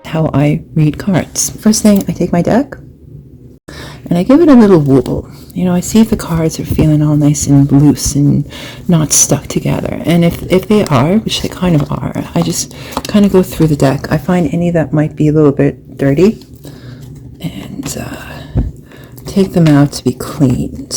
How I read cards. First thing, I take my deck and I give it a little wobble. You know, I see if the cards are feeling all nice and loose and not stuck together. And if they are, which they kind of are, I just kind of go through the deck. I find any that might be a little bit dirty and take them out to be cleaned.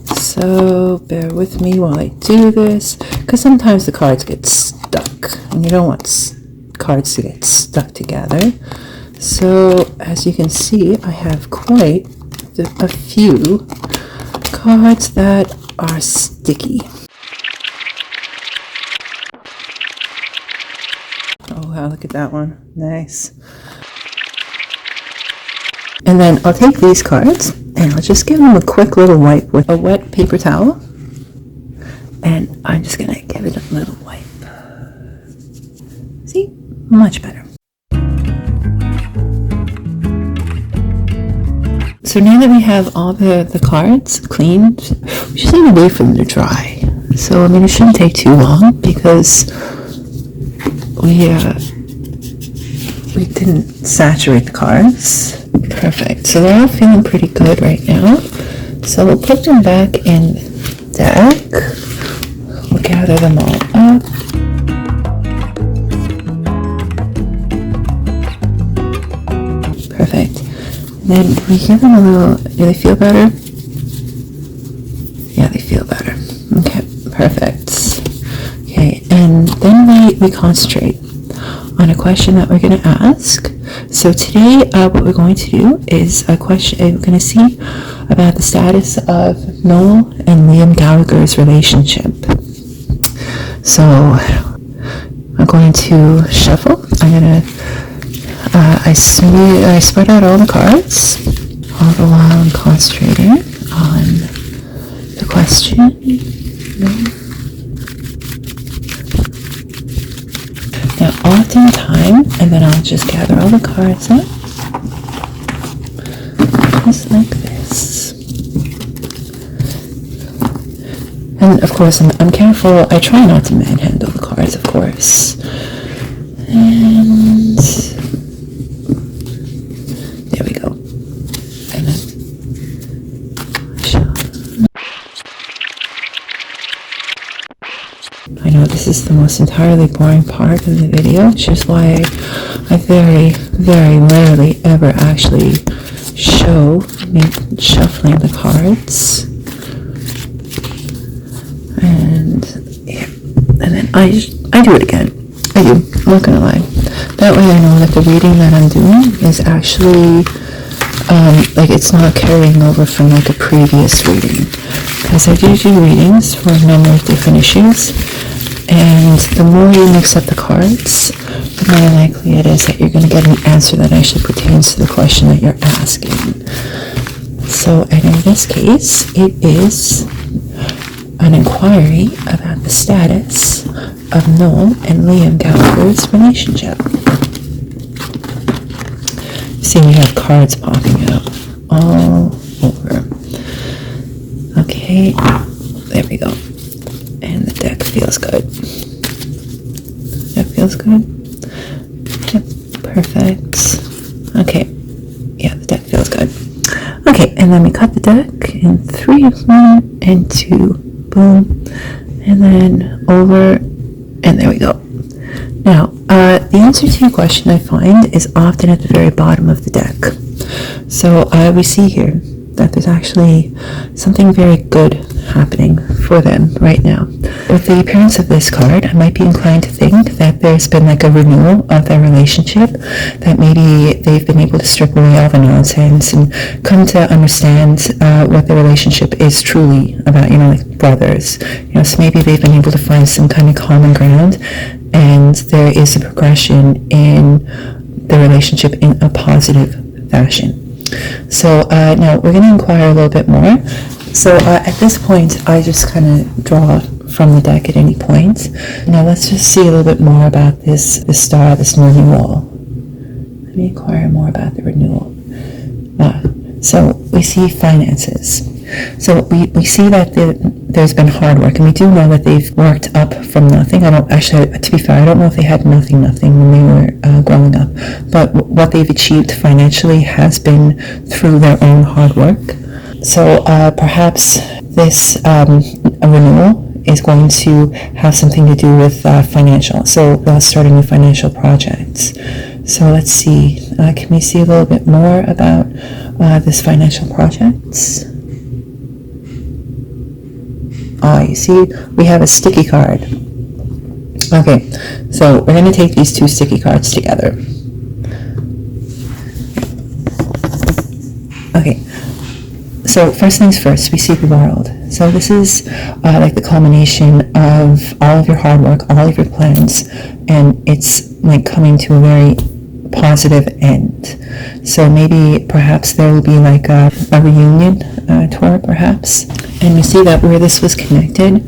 So bear with me while I do this, because sometimes the cards get stuck and you don't want cards to get stuck together. So as you can see, I have quite a few cards that are sticky. Oh wow, look at that one. Nice. And then I'll take these cards and I'll just give them a quick little wipe with a wet paper towel. And I'm just gonna give it a little wipe. See? Much better. So now that we have all the cards cleaned, we just need to wait for them to dry. So I mean, it shouldn't take too long because we didn't saturate the cards. Perfect. So they're all feeling pretty good right now. So we'll put them back in the deck. We'll gather them all up. Perfect. Then we give them a little, do they feel better? Yeah, they feel better. Okay, perfect. Okay, and then we concentrate on a question that we're going to ask. So today, what we're going to do is a question, we're going to see about the status of Noel and Liam Gallagher's relationship. So I'm going to shuffle. I'm going to I spread out all the cards, all the while I'm concentrating on the question. Now, oftentimes, and then I'll just gather all the cards up, just like this. And of course, I'm careful. I try not to manhandle the cards, of course. And there we go. And then I know this is the most entirely boring part of the video, which is why I very, very rarely ever actually show me shuffling the cards. And yeah, and then I do it again. I do. I'm not gonna lie. That way I know that the reading that I'm doing is actually like it's not carrying over from like a previous reading, because I do readings for a number of different issues, and the more you mix up the cards, the more likely it is that you're going to get an answer that actually pertains to the question that you're asking. So, and in this case, it is an inquiry about the status of Noel and Liam Gallagher's relationship. See, we have cards popping out all over. Okay, there we go. And the deck feels good. That feels good? Yep, perfect. Okay, yeah, the deck feels good. Okay, and then we cut the deck in 3, 1, and 2. Boom. And then over, and there we go. Now, the answer to your question, I find, is often at the very bottom of the deck. So we see here that there's actually something very good happening for them right now. With the appearance of this card, I might be inclined to think that there's been like a renewal of their relationship, that maybe they've been able to strip away all the nonsense and come to understand what the relationship is truly about, you know, like brothers. You know, so maybe they've been able to find some kind of common ground, and there is a progression in the relationship in a positive fashion. So now we're going to inquire a little bit more. So at this point, I just kind of draw from the deck at any point. Now let's just see a little bit more about this star, this renewal. Let me inquire more about the renewal. So we see finances. So we see that there's been hard work, and we do know that they've worked up from nothing. I don't actually, to be fair, I don't know if they had nothing when they were growing up, but what they've achieved financially has been through their own hard work. So perhaps this renewal is going to have something to do with financial, so starting with financial projects. So let's see, can we see a little bit more about this financial projects? You see, we have a sticky card. Okay, so we're going to take these two sticky cards together. Okay, so first things first, we see the world. So this is like the culmination of all of your hard work, all of your plans, and it's like coming to a very positive end. So maybe perhaps there will be like a reunion tour perhaps. And we see that where this was connected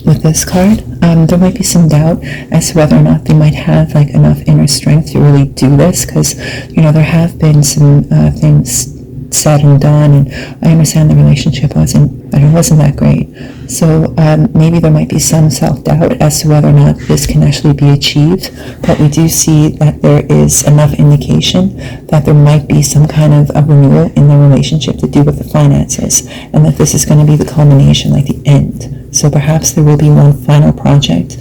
with this card, there might be some doubt as to whether or not they might have like enough inner strength to really do this, because there have been some things said and done, and I understand the relationship wasn't that great. So maybe there might be some self-doubt as to whether or not this can actually be achieved, but we do see that there is enough indication that there might be some kind of a renewal in the relationship to do with the finances, and that this is going to be the culmination, like the end. So perhaps there will be one final project.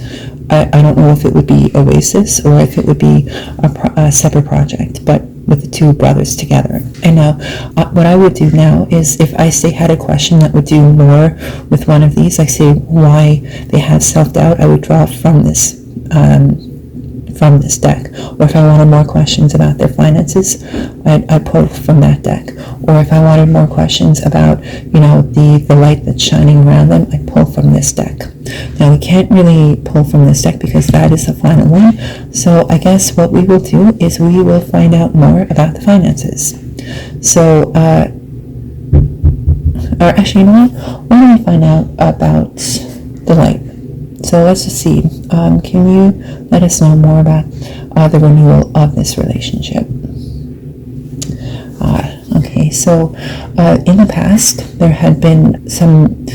I don't know if it would be Oasis or if it would be a separate project, but with the two brothers together. And now, what I would do now is, if I say had a question that would do more with one of these, like say why they have self-doubt, I would draw from this deck. Or if I wanted more questions about their finances, I'd pull from that deck. Or if I wanted more questions about, the light that's shining around them, I'd pull from this deck. Now we can't really pull from this deck because that is the final one. So I guess what we will do is we will find out more about the finances. So, or actually, you know what? Why don't we find out about the light? So let's just see. Can you let us know more about the renewal of this relationship? Okay, so in the past, there had been some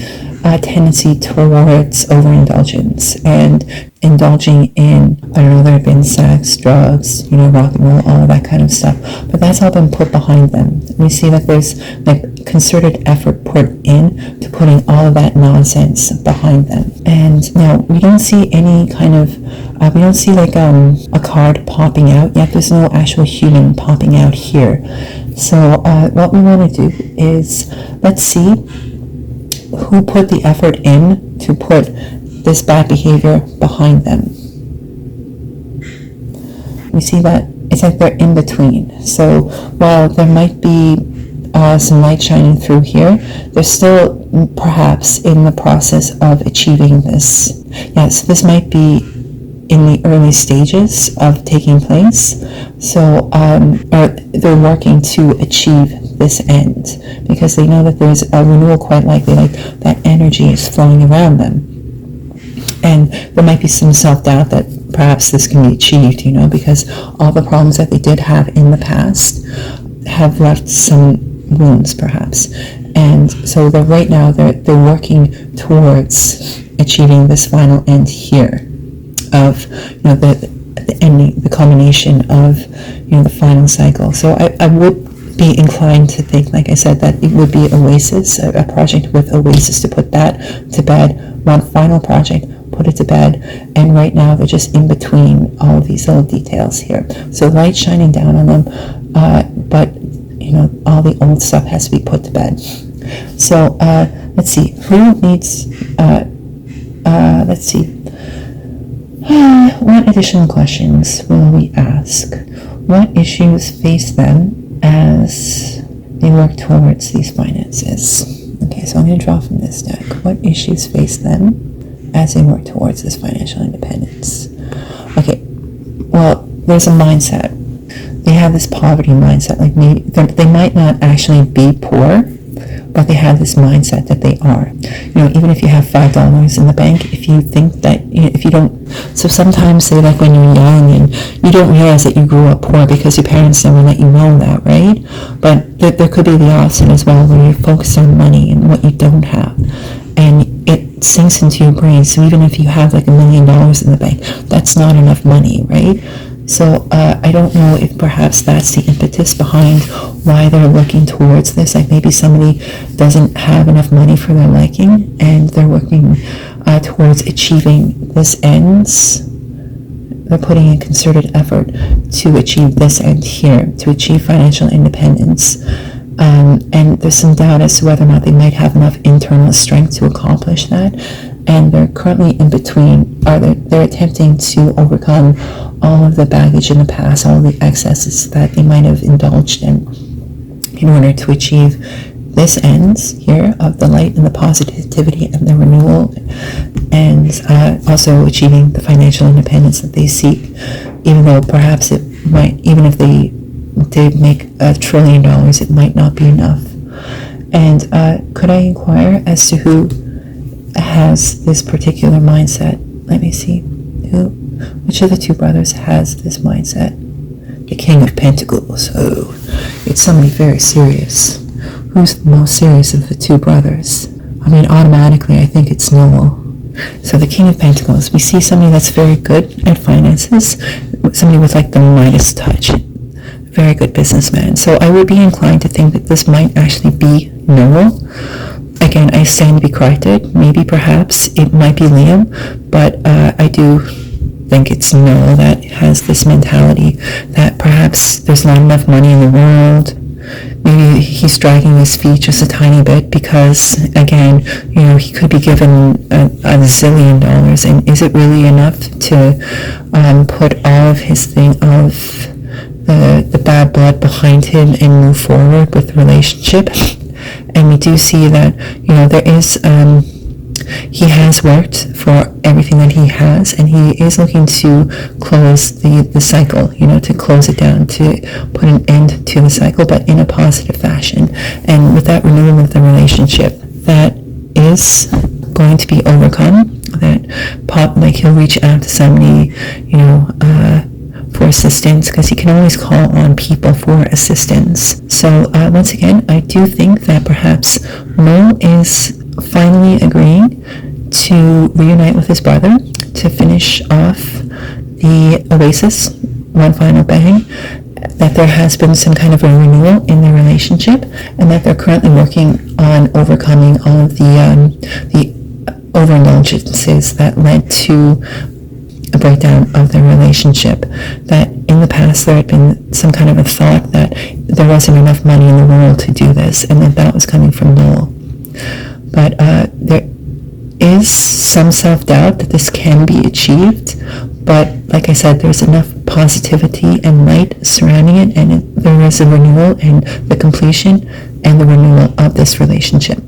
tendency towards overindulgence and indulging in, there had been sex, drugs, rock and roll, all of that kind of stuff. But that's all been put behind them. We see that there's like concerted effort put in to putting all of that nonsense behind them. And now we don't see any kind of, we don't see like a card popping out yet. There's no actual human popping out here. So what we want to do is, let's see who put the effort in to put this bad behavior behind them. We see that it's like they're in between. So while there might be some light shining through here, they're still perhaps in the process of achieving this. Yes, this might be in the early stages of taking place. So they're working to achieve this end because they know that there's a renewal quite likely, like that energy is flowing around them. And there might be some self-doubt that perhaps this can be achieved, because all the problems that they did have in the past have left some wounds perhaps. And so right now they're working towards achieving this final end here of the ending, the culmination of the final cycle. So I would be inclined to think, like I said, that it would be Oasis, a project with Oasis, to put that to bed, one final project, put it to bed, and right now they're just in between all of these little details here. So light shining down on them, but all the old stuff has to be put to bed. So let's see, who needs, let's see, what additional questions will we ask? What issues face them as they work towards these finances? Okay, so I'm going to draw from this deck. What issues face them as they work towards this financial independence? Okay, well, there's a mindset. They have this poverty mindset. Like maybe they might not actually be poor, but they have this mindset that they are. Even if you have $5 in the bank, if you think that, if you don't, so sometimes say like when you're young and you don't realize that you grew up poor because your parents never let you know that, right? But there could be the opposite as well, where you focus on money and what you don't have, and it sinks into your brain. So even if you have like $1 million in the bank, that's not enough money, right? So I don't know if perhaps that's the impetus behind why they're looking towards this. Like maybe somebody doesn't have enough money for their liking, and they're working towards achieving this ends. They're putting in concerted effort to achieve this end here, to achieve financial independence. And there's some doubt as to whether or not they might have enough internal strength to accomplish that. And they're currently in between, they're attempting to overcome all of the baggage in the past, all of the excesses that they might have indulged in order to achieve this ends here of the light and the positivity and the renewal, and also achieving the financial independence that they seek, even though perhaps it might, even if they make $1 trillion, it might not be enough. And could I inquire as to who has this particular mindset? Let me see. Which of the two brothers has this mindset? The King of Pentacles. Oh, it's somebody very serious. Who's the most serious of the two brothers? I mean, automatically, I think it's Noel. So the King of Pentacles, we see somebody that's very good at finances, somebody with like the Midas touch, very good businessman. So I would be inclined to think that this might actually be Noel. Again, I stand to be corrected. Maybe, perhaps, it might be Liam, but I do think it's Noel that has this mentality that perhaps there's not enough money in the world. Maybe he's dragging his feet just a tiny bit because, again, he could be given a zillion dollars, and is it really enough to put all of his the bad blood behind him and move forward with the relationship? And we do see that, there is, he has worked for everything that he has, and he is looking to close the cycle, to close it down, to put an end to the cycle, but in a positive fashion. And with that renewal of the relationship, that is going to be overcome, that he'll reach out to somebody, for assistance, because he can always call on people for assistance. So once again, I do think that perhaps Noel is finally agreeing to reunite with his brother to finish off the Oasis, one final bang, that there has been some kind of a renewal in their relationship, and that they're currently working on overcoming all of the overindulgences that led to a breakdown of their relationship. That in the past there had been some kind of a thought that there wasn't enough money in the world to do this, and that was coming from Noel. But there is some self-doubt that this can be achieved, but like I said, there's enough positivity and light surrounding it, and there is a renewal and the completion and the renewal of this relationship.